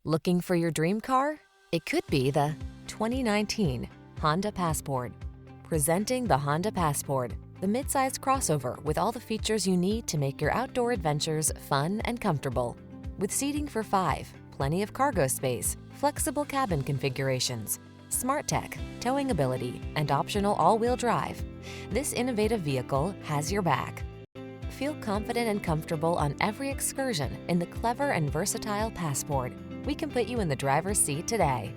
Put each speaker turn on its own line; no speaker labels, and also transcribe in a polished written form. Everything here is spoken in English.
Looking for your dream car? It could be the 2019 Honda Passport. Presenting the Honda Passport, the midsize crossover with all the features you need to make your outdoor adventures fun and comfortable. With seating for 5, plenty of cargo space, flexible cabin configurations, smart tech, towing ability, and optional all-wheel drive, this innovative vehicle has your back. Feel confident and comfortable on every excursion in the clever and versatile Passport. We can put you in the driver's seat today.